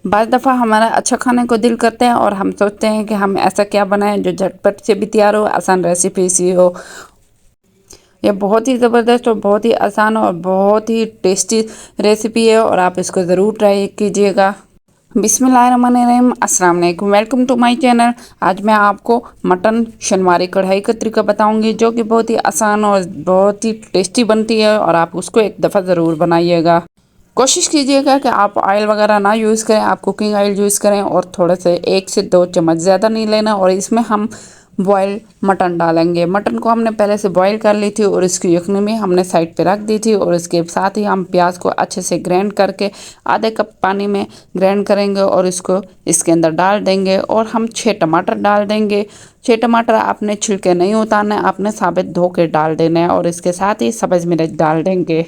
बाद दफ़ा हमारा अच्छा खाने को दिल करते हैं और हम सोचते हैं कि हम ऐसा क्या बनाएं जो झटपट से भी तैयार हो, आसान रेसिपी सी हो। ये बहुत ही ज़बरदस्त और बहुत ही आसान और बहुत ही टेस्टी रेसिपी है और आप इसको ज़रूर ट्राई कीजिएगा। बिस्मिल्लाहिर्रहमानिर्रहीम, अस्सलाम वालेकुम, वेलकम टू माय चैनल। आज मैं आपको मटन शनवारी कढ़ाई का तरीका बताऊंगी जो कि बहुत ही आसान और बहुत ही टेस्टी बनती है और आप उसको एक दफ़ा ज़रूर बनाइएगा। कोशिश कीजिएगा कि आप ऑयल वगैरह ना यूज़ करें, आप कुकिंग ऑयल यूज़ करें और थोड़े से 1 से 2 चम्मच ज़्यादा नहीं लेना। और इसमें हम बॉयल मटन डालेंगे। मटन को हमने पहले से बॉयल कर ली थी और इसकी यखनी में हमने साइड पे रख दी थी और इसके साथ ही हम प्याज को अच्छे से ग्राइंड करके आधे कप पानी में ग्राइंड करेंगे और इसको इसके अंदर डाल देंगे। और हम 6 टमाटर डाल देंगे। 6 टमाटर आपने छिलके नहीं उतारने, आपने साबित धो के डाल देने हैं और इसके साथ ही सब्ज़ मिर्च डाल देंगे।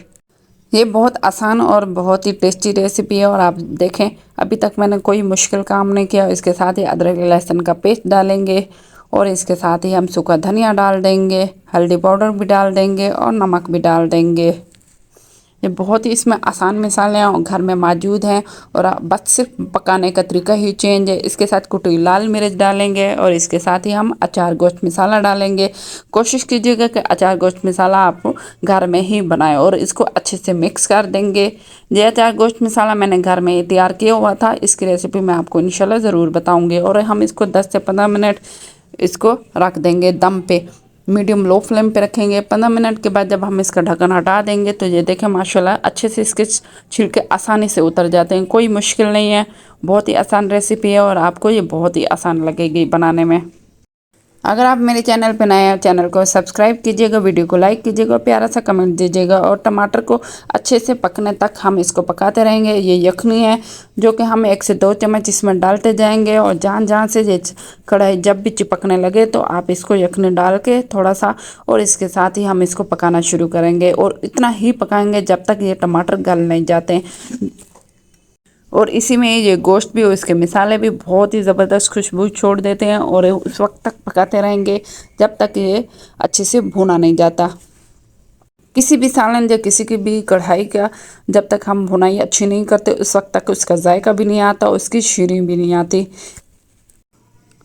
ये बहुत आसान और बहुत ही टेस्टी रेसिपी है और आप देखें अभी तक मैंने कोई मुश्किल काम नहीं किया। इसके साथ ही अदरक लहसुन का पेस्ट डालेंगे और इसके साथ ही हम सूखा धनिया डाल देंगे, हल्दी पाउडर भी डाल देंगे और नमक भी डाल देंगे। ये बहुत ही इसमें आसान मसाले हैं, घर में मौजूद हैं और बस सिर्फ पकाने का तरीका ही चेंज है। इसके साथ कुटी लाल मिर्च डालेंगे और इसके साथ ही हम अचार गोश्त मसाला डालेंगे। कोशिश कीजिएगा कि अचार गोश्त मसाला आप घर में ही बनाएं और इसको अच्छे से मिक्स कर देंगे। ये अचार गोश्त मसाला मैंने घर में तैयार किया हुआ था। इसकी रेसिपी मैं आपको इंशाल्लाह ज़रूर बताऊँगी। और हम इसको 10 से 15 मिनट इसको रख देंगे दम पे, मीडियम लो फ्लेम पे रखेंगे। 15 मिनट के बाद जब हम इसका ढक्कन हटा देंगे तो ये देखें माशाल्लाह अच्छे से इसके छिलके आसानी से उतर जाते हैं। कोई मुश्किल नहीं है, बहुत ही आसान रेसिपी है और आपको ये बहुत ही आसान लगेगी बनाने में। अगर आप मेरे चैनल पर नए हैं, चैनल को सब्सक्राइब कीजिएगा, वीडियो को लाइक कीजिएगा और प्यारा सा कमेंट दीजिएगा। और टमाटर को अच्छे से पकने तक हम इसको पकाते रहेंगे। ये यखनी है जो कि हम 1 से 2 चम्मच इसमें डालते जाएंगे और जहाँ जहाँ से ये कढ़ाई जब भी चिपकने लगे तो आप इसको यखनी डाल के थोड़ा सा और इसके साथ ही हम इसको पकाना शुरू करेंगे। और इतना ही पकाएंगे जब तक ये टमाटर गल नहीं जाते। और इसी में ये गोश्त भी और इसके मसाले भी बहुत ही ज़बरदस्त खुशबू छोड़ देते हैं और उस वक्त तक पकाते रहेंगे जब तक ये अच्छे से भुना नहीं जाता। किसी भी सालन या किसी की भी कढ़ाई का जब तक हम भुनाई अच्छी नहीं करते उस वक्त तक उसका जायका भी नहीं आता, उसकी शीरी भी नहीं आती।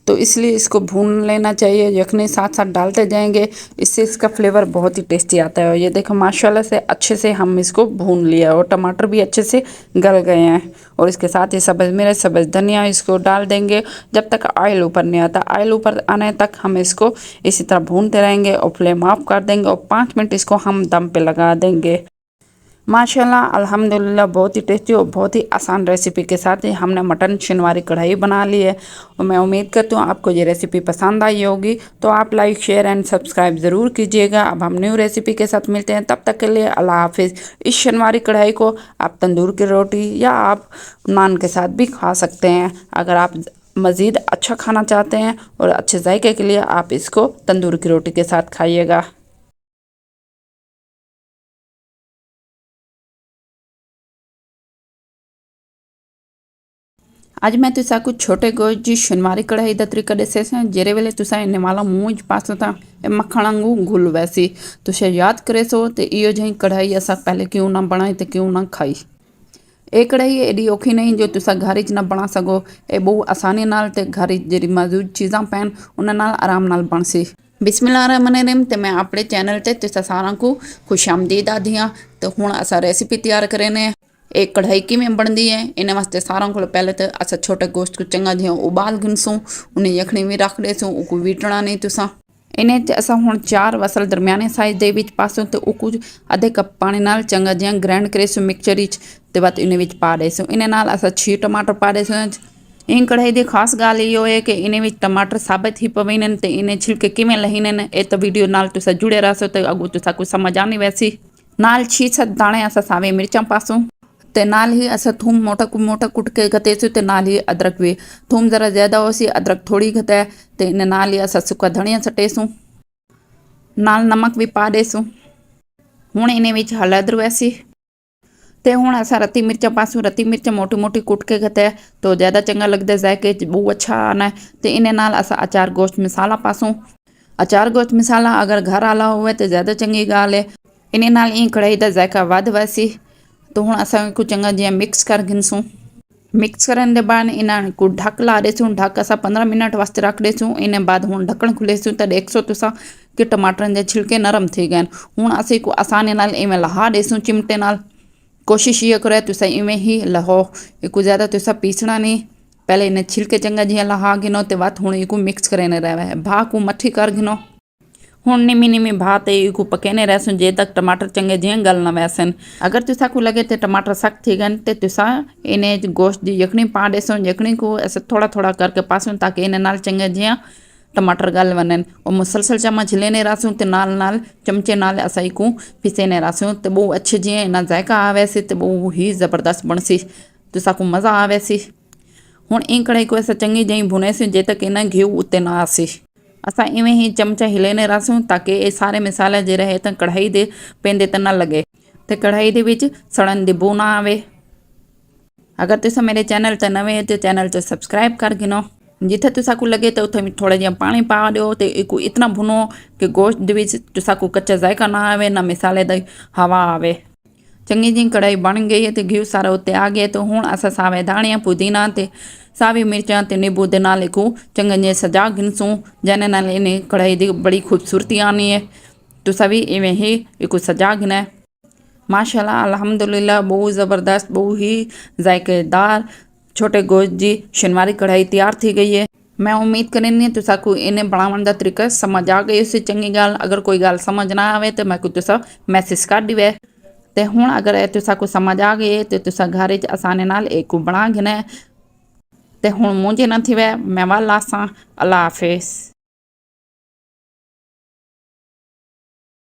तो इसलिए इसको भून लेना चाहिए। यखनी साथ साथ डालते जाएंगे, इससे इसका फ्लेवर बहुत ही टेस्टी आता है। और ये देखो माशाल्लाह से अच्छे से हम इसको भून लिया और टमाटर भी अच्छे से गल गए हैं। और इसके साथ ही सब्ज़ मिर्च, सब्ज़ धनिया इसको डाल देंगे जब तक ऑयल ऊपर नहीं आता। ऑयल ऊपर आने तक हम इसको इसी तरह भूनते रहेंगे और फ्लेम ऑफ कर देंगे और 5 मिनट इसको हम दम पे लगा देंगे। माशाल्लाह अल्हम्दुलिल्लाह बहुत ही टेस्टी और बहुत ही आसान रेसिपी के साथ ही हमने मटन शनवारी कढ़ाई बना ली है। और मैं उम्मीद करती हूँ आपको ये रेसिपी पसंद आई होगी। तो आप लाइक शेयर एंड सब्सक्राइब ज़रूर कीजिएगा। अब हम न्यू रेसिपी के साथ मिलते हैं, तब तक के लिए अल्लाह हाफिज़। इस शनवारी कढ़ाई को आप तंदूर की रोटी या आप नान के साथ भी खा सकते हैं। अगर आप मज़ीद अच्छा खाना चाहते हैं और अच्छे जायके के लिए आप इसको तंदूर की रोटी के साथ खाइएगा। आज मैं तुसा कुछ छोटे गोश्त जी शनवारी कढ़ाई दा तरीका दस्या जेरे वेले तुसा इन्ने वाला मूंज पासो था मक्खण वांगू घुल वैसी तुसे याद करे सो ते इो जी कढ़ाई असा पहले क्यों ना बनाई ते क्यों ना खाई। ये कढ़ाई एडी औखी नहीं जो तुसा घर च ना बना सको। ये बहुत आसानी नाल ते घर जी मौजूद चीज़ा पैन उन्हें नाल आराम नाल बन सी। बिस्मिल्लाहिर्रहमानिर्रहीम। ते मैं अपने चैनल ते तुसा सारा को खुश आमदीद आदि हाँ। तो हुण असा रेसिपी तैयार करेने एक कढ़ाई किमें बनती है। इन्हें वास्ते सारों को पहले तो असा छोटे गोश्त को चंगा जिहा उबाल गिनसूँ, उन्हें यखनी भी रख देसूँ, उको वीटना नहीं तुसा। इन्हें असा हुण 4 वसल दरमियाने साइज दे विच पासूँ तो उको आधे कप पानी नाल चंगा जिहा ग्राइंड करेसूँ मिक्सचर विच ते बाद इन्हें विच पा देसूँ। इन्हें नाल असा 6 टमाटर पा देसूँ। इन कढ़ाई की खास गाल इहो है कि इन्हें विच टमाटर साबित ही पवेने ते इन्हें छिलके किवें लहीने ने ये तो वीडियो नाल तुसा जुड़े रहो तो अगू तुसा कुछ समझ आनी वैसी। नाल 6-7 दाणे असा सावे मिर्चां पासूँ ते नाल ही असा थूम मोटा कुट के घतेसु ते नाल ही अदरक भी। थूम ज़रा ज़्यादा होसी, अदरक थोड़ी घते ते इन नाल ही असा सूखा धनिया सटेसूँ, नाल नमक भी पा देसूँ। हुण इन्हें विच हलद वैसी ते हुण असा रत्ती मिर्चा पासूँ। रत्ती मिर्चा मोटी मोटी कुट के घते तो ज़्यादा चंगा लगता जायके बहुत अच्छा आना है। तो इन्हें नाल असा अचार गोश्त मसाला पासूँ। अचार गोश्त मसाला अगर घर आला हुए तो ज़्यादा चंगी गाल है। इन्हें नाल ई कढ़ाई का जायका वध वैसी। तो हुण असां को चंगा जिहा मिक्स कर गिनसूँ। मिक्स करने के बाद इन्हें को ढक ला देसूँ। ढक अस 15 मिनट वास्ते रख देसूँ। इन बाद हूँ ढक्कन खुलेसूँ तो देखो तुसा कि टमाटर के छिलके नरम थी गए। हूँ असी को आसानी नाल इवें लहा देसूँ चिमटे नाल। कोशिश ये करे तुसा इवें ही लहो, इको ज़्यादा तुसा पीसना नहीं। पहले इन्हें छिलके चंगा जिया लहा गिनो ते बाद हूँ इको मिक्स करने रहे। भा को मठी कर गिनो। हूँ निमी निमी भात इको पकेने रहसूँ जे तक टमाटर चंगे जिया गल न वैसन। अगर तुसा को लगे तो टमाटर सख्त थी गए तो तुसा इन्हें गोश्त की यखनी पा देसो। यखनी को ऐसे थोड़ा थोड़ा करके पासूँ ताकि इन्हें नाल चंगे जिया टमाटर गल वनन। और मुसलसल चम्मच लेने रहसूँ तो नाल नाल चमचे नाल असाई को पीसेने रहसूँ तो बहुत अच्छे जिया इना जायका आवे सी तो बहुत ही ज़बरदस्त बनसी। तुसा को मज़ा आवे सी। हूँ इन कढ़ाई को ऐसा चंगी जी भुने से जे तक इन्हें घी उत्ते ना आसी। असा इवें ही चमचा हिलेने रहसूँ ताकि ये सारे मसाले जे रहे तो कढ़ाई दे पेंदे तो ना लगे तो कढ़ाई दे विच सड़न दी बू ना आवे। अगर तुसा मेरे चैनल ते नवे तो चैनल ते सब्सक्राइब कर गिनो। जिथे तुसा को लगे तो उथे थोड़ा जिहा पानी पा दो तो इको इतना भुनो कि गोश्त दे विच तुसा को कच्चा जायका ना आवे ना मसाले दी हवा आवे। चंगी जी कढ़ाई बन गई है तो घी सारा उत्ते आ गया। तो हूँ अस सावे धाणिया पुदीना ते सावी मिर्चा ते नींबू दे नाल इको चंगे जे सजा गिनसूँ जने नाल इन्हें कढ़ाई दी बड़ी खूबसूरती आनी है। तुसा भी इवें ही इको सजा गिना है। माशाल्लाह अल्हम्दुलिल्लाह बहुत ज़बरदस्त बहुत ही जायकेदार छोटे गोश्त जी शनिवारी कढ़ाई तैयार थी गई है। मैं उम्मीद करें तुसा को इन्हें बनाने का तरीका समझ आ गई उसे चंगी गाल। अगर कोई गाल समझ ना आवे तो मैं को तुसा मैसेज कर दिवे। तो हूँ अगर तुसा को समझ आ गई तो तुसा घर आसानी नाल एक को बना गिना। तो हूँ मुझे ना थी वै मैं वाला सा। अल्लाह हाफिज़।